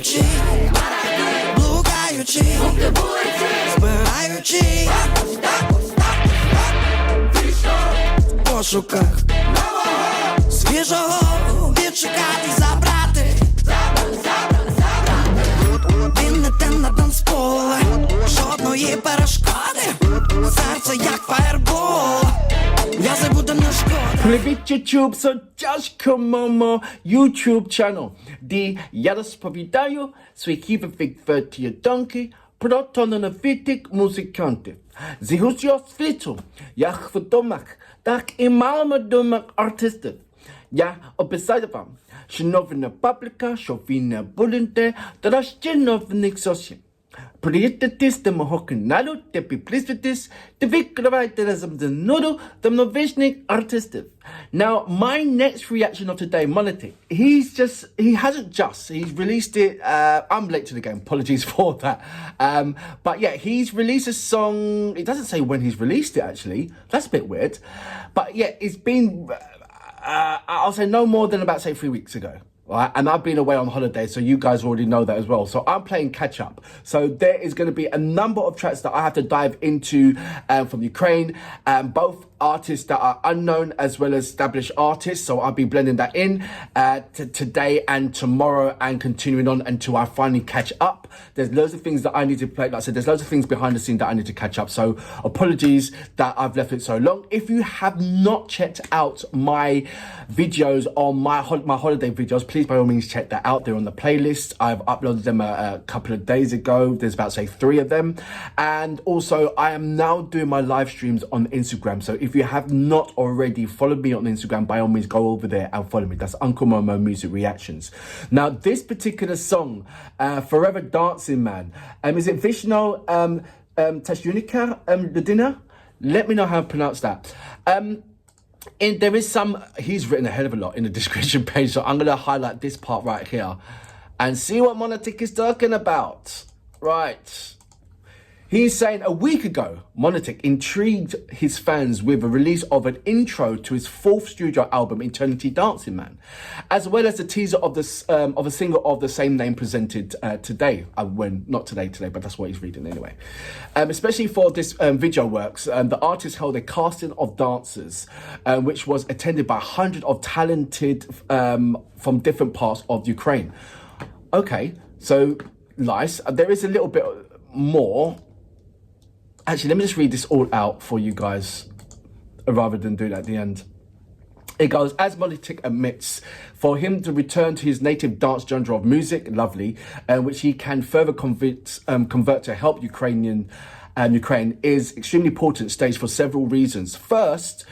танцюючи, блукаючи, збираючи в пошуках свіжого відшукати, забрати. Він не те на танцполе, жодної перешкоди. Серце як фаєрбол, я забуду не шкода. Привіт, YouTube, so just come on my YouTube channel, де я розповідаю своїх відвідувачів про талановитих музикантів. З усього світу, як відомих, так і маловідомих артистів. Я обіцяю вам, що новина пабліка, що ви не будете, та ще новини зовсім. Приєднуйтесь до мого каналу та підписуйтесь та відкривайте разом зі мною талановитих артистів. Now, my next reaction of today, MONATIK, he's released it, I'm late to the game, apologies for that. But yeah, he's released a song, it doesn't say when he's released it actually, that's a bit weird. But yeah, it's been, I'll say no more than about, say, 3 weeks ago. Right? And I've been away on holiday, so you guys already know that as well. So I'm playing catch up. So there is going to be a number of tracks that I have to dive into from Ukraine, both artists that are unknown as well as established artists. So I'll be blending that in today and tomorrow and continuing on until I finally catch up. There's loads of things that I need to play. Like I said, there's loads of things behind the scene that I need to catch up. So apologies that I've left it so long. If you have not checked out my videos on my holiday videos, please by all means check that out. They're on the playlist. I've uploaded them a couple of days ago. There's about, say, 3 of them. And also I am now doing my live streams on Instagram. So if you have not already followed me on Instagram, by all means go over there and follow me. That's Uncle Momo Music Reactions. Now this particular song, Forever Dancing Man, is it Vishno Tashunika Ludina? Let me know how to pronounce that. And there is some, he's written a hell of a lot in the description page, so I'm going to highlight this part right here and see what MONATIK is talking about. Right. He's saying a week ago, MONATIK intrigued his fans with a release of an intro to his 4th studio album, Eternity Dancing Man, as well as a teaser of a single of the same name presented today. Not today, but that's what he's reading anyway. Especially for this video works, the artist held a casting of dancers, which was attended by hundreds of talented from different parts of Ukraine. Okay, so nice. There is a little bit more. Actually, let me just read this all out for you guys rather than do that at the end. It goes, as MONATIK admits, for him to return to his native dance genre of music, lovely, which he can further convert to help Ukraine is extremely important stage for several reasons. First,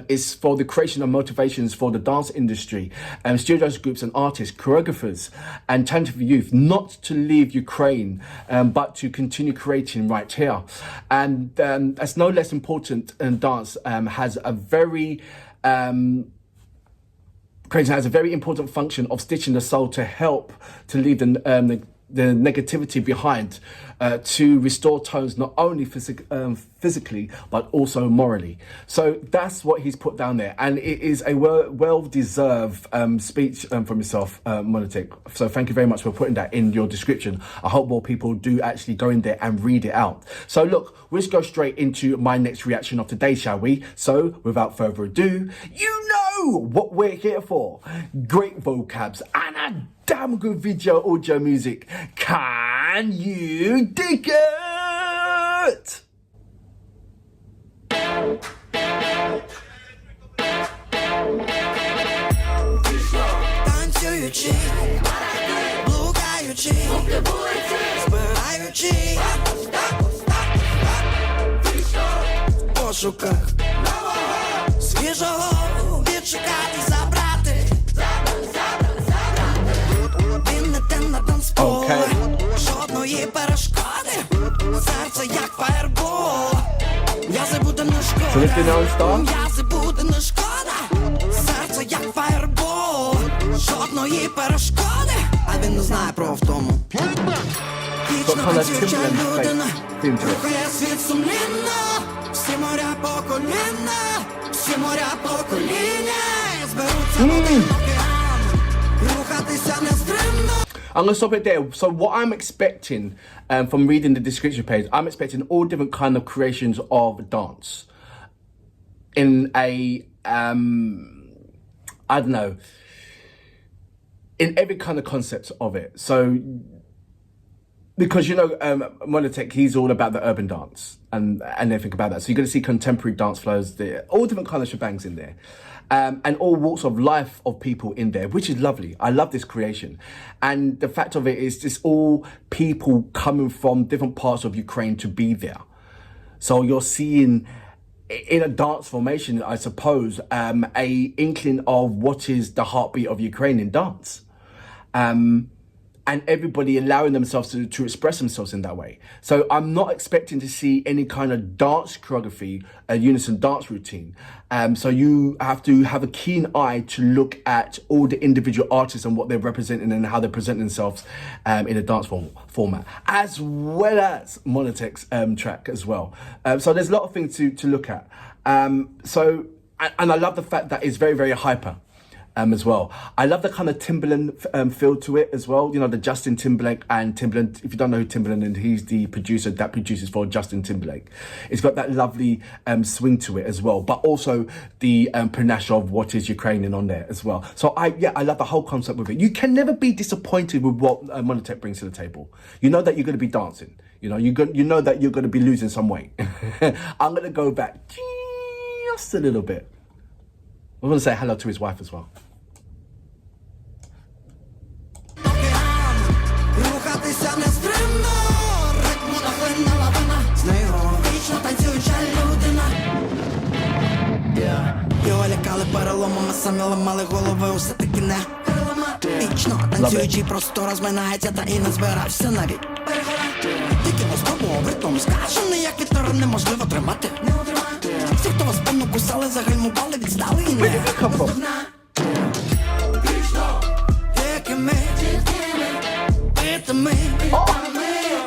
is for the creation of motivations for the dance industry, studios, groups and artists, choreographers and talented youth not to leave Ukraine, but to continue creating right here. And that's no less important, dance has a very creation has a very important function of stitching the soul to help to leave the negativity behind, to restore tones not only physically but also morally. So that's what he's put down there, and it is a well-deserved speech from himself, MONATIK. So thank you very much for putting that in your description. I hope more people do actually go in there and read it out. So look, let's go straight into my next reaction of today, shall we? So without further ado, you know what we're here for. Great vocabs and a damn good video audio music. Can you dig it? Танцюючи, блукаючи, збираючи в пошуках свіжого відшукати, забрати. Він не те на танцполе, жодної перешкоди. Серце як фаєрбол, я забуду не шкода. Я забуду не шкода. Серце як фаєрбол, жодної перешкоди. А він не знає про втому. Вічно танцююча людина, рухає світ сумлінно. Всі моря по коліна, всі моря по коліна. Зберуться води в океан, рухатися нестримно. I'm going to stop it there. So what I'm expecting from reading the description page, I'm expecting all different kind of creations of dance in a, I don't know, in every kind of concept of it. So, because, you know, MONATIK, he's all about the urban dance and everything about that. So you're going to see contemporary dance flows there, all different kind of shebangs in there. And all walks of life of people in there, which is lovely. I love this creation. And the fact of it is just all people coming from different parts of Ukraine to be there. So you're seeing in a dance formation, I suppose, a inkling of what is the heartbeat of Ukrainian dance. And everybody allowing themselves to express themselves in that way. So I'm not expecting to see any kind of dance choreography, a unison dance routine. So you have to have a keen eye to look at all the individual artists and what they're representing and how they present themselves in a dance format, as well as MONATIK's track as well. So there's a lot of things to look at. And I love the fact that it's very, very hyper. As well. I love the kind of Timbaland feel to it as well. You know, the Justin Timberlake and Timbaland. If you don't know who Timbaland is, he's the producer that produces for Justin Timberlake. It's got that lovely swing to it as well, but also the panache of what is Ukrainian on there as well. So I love the whole concept with it. You can never be disappointed with what MONATIK brings to the table. You know that you're going to be dancing. You know, you know that you're going to be losing some weight. I'm going to go back just a little bit. I want to say hello to his wife as well. Рухатися нестримно, ритму нахлинула вона. З нею вічно танцююча людина. Його лякали переломами, самі ламали голови, усе таки не переламати. Вічно танцюючий просто розминається, та і не збирався навіть перегорати. Тільки не спробував ритмом скачений, як вітер неможливо тримати. Всі, хто вас повно кусали, загальмували, відстали і не догнати. Вічно, якими ми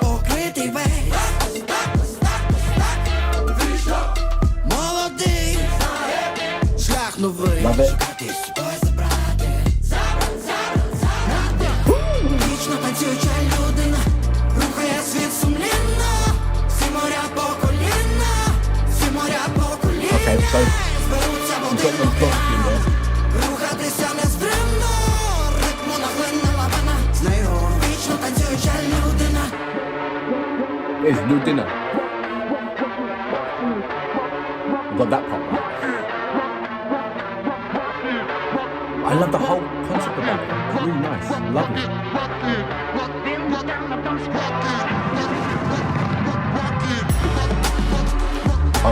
покритий весь, молодий, шлях новий, шукати себе забрати, вічно танцююча людина, рухає світ сумлінно, всі моря по коліна, всі моря по коліна, зберуться в один океан, рухатися нестримно, ритму нахлинула вона, з нею вічно танцююча людина. It's людина. Got that part right. I love the whole concept about it. It's really nice, lovely.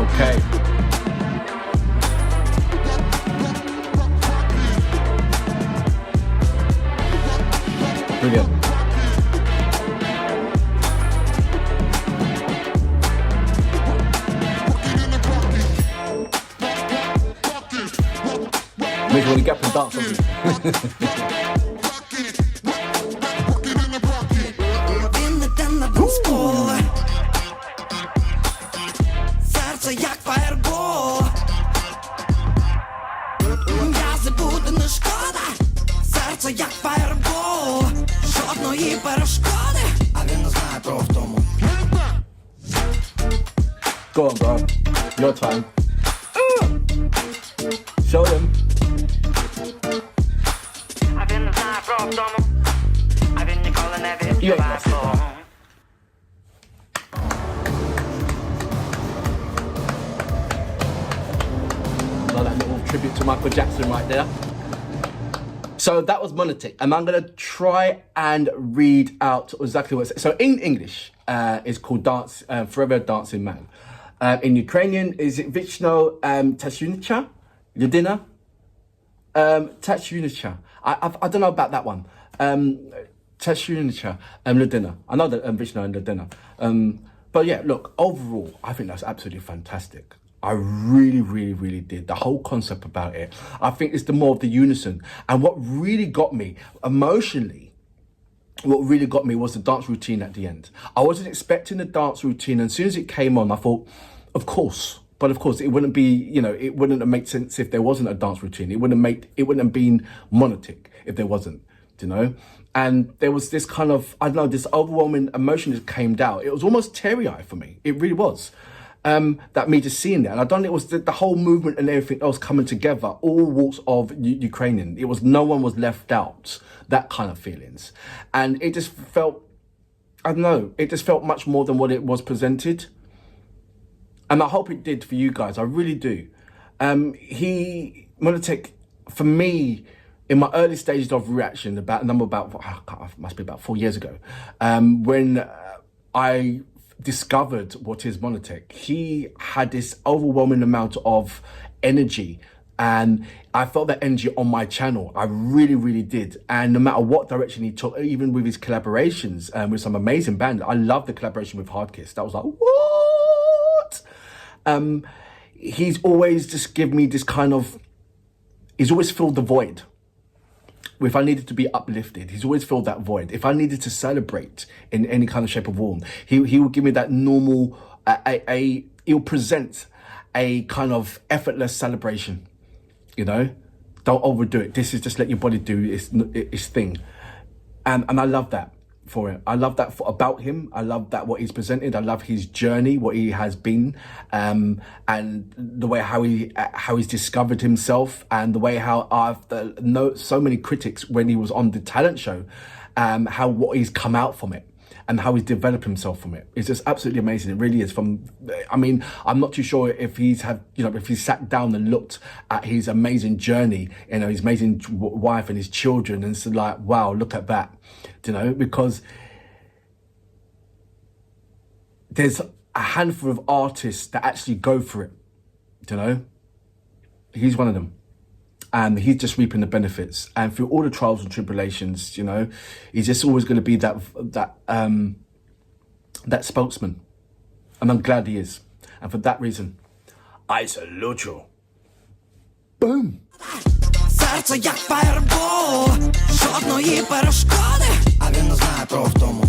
Okay. Brilliant. Makes you want to get up and dance, doesn't it? Він іде на танцпол, серце як фаєрбол, м'язи буде не шкода, серце як фаєрбол, жодної перешкоди, а він не знає про втому. Go on, bro. Your time. Show them. You ain't lost it, bro. Love that little tribute to Michael Jackson right there. So that was MONATIK, and I'm going to try and read out exactly what it says. So in English, it's called Dance, Forever Dancing Man. In Ukrainian, is it Вічно танцююча, людина? Tanцююча. I don't know about that one. Tanцююча, людина. I know that Вічно and людина. But yeah, look, overall, I think that's absolutely fantastic. I really, really, really did. The whole concept about it. I think it's the more of the unison. And what really got me emotionally, what really got me was the dance routine at the end. I wasn't expecting the dance routine. And as soon as it came on, I thought, of course. But of course, it wouldn't be, you know, it wouldn't have made sense if there wasn't a dance routine. It wouldn't have been MONATIK if there wasn't. you know? And there was this kind of, I don't know, this overwhelming emotion that came down. It was almost teary-eyed for me. It really was. That me just seeing that. And I don't think it was the whole movement and everything else coming together, all walks of Ukrainian. It was, no one was left out, that kind of feelings. And it just felt, I don't know, it just felt much more than what it was presented. And I hope it did for you guys, I really do. MONATIK, for me, in my early stages of reaction, must be about 4 years ago, when I discovered what is MONATIK, he had this overwhelming amount of energy, and I felt that energy on my channel. I really, really did. And no matter what direction he took, even with his collaborations with some amazing bands, I love the collaboration with Hardkiss. That was like, what? He's always just given me this kind of, he's always filled the void. If I needed to be uplifted, he's always filled that void. If I needed to celebrate in any kind of shape or form, he will give me that normal, he'll present a kind of effortless celebration, you know? Don't overdo it. This is just let your body do its thing. And I love that for him. I love that about him. I love that what he's presented. I love his journey, what he has been, and the way how he's discovered himself, and the way how I've known so many critics when he was on the talent show, what he's come out from it and how he's developed himself from it. It's just absolutely amazing. It really is. I mean, I'm not too sure if he's sat down and looked at his amazing journey, you know, his amazing wife and his children, and said like, wow, look at that, you know, because there's a handful of artists that actually go for it, you know. He's one of them. And he's just reaping the benefits. And through all the trials and tribulations, you know, he's just always going to be that spokesman. And I'm glad he is. And for that reason, I salute you. Boom! Серце як фаєрбол, жодної перешкоди, а він не знає про втому.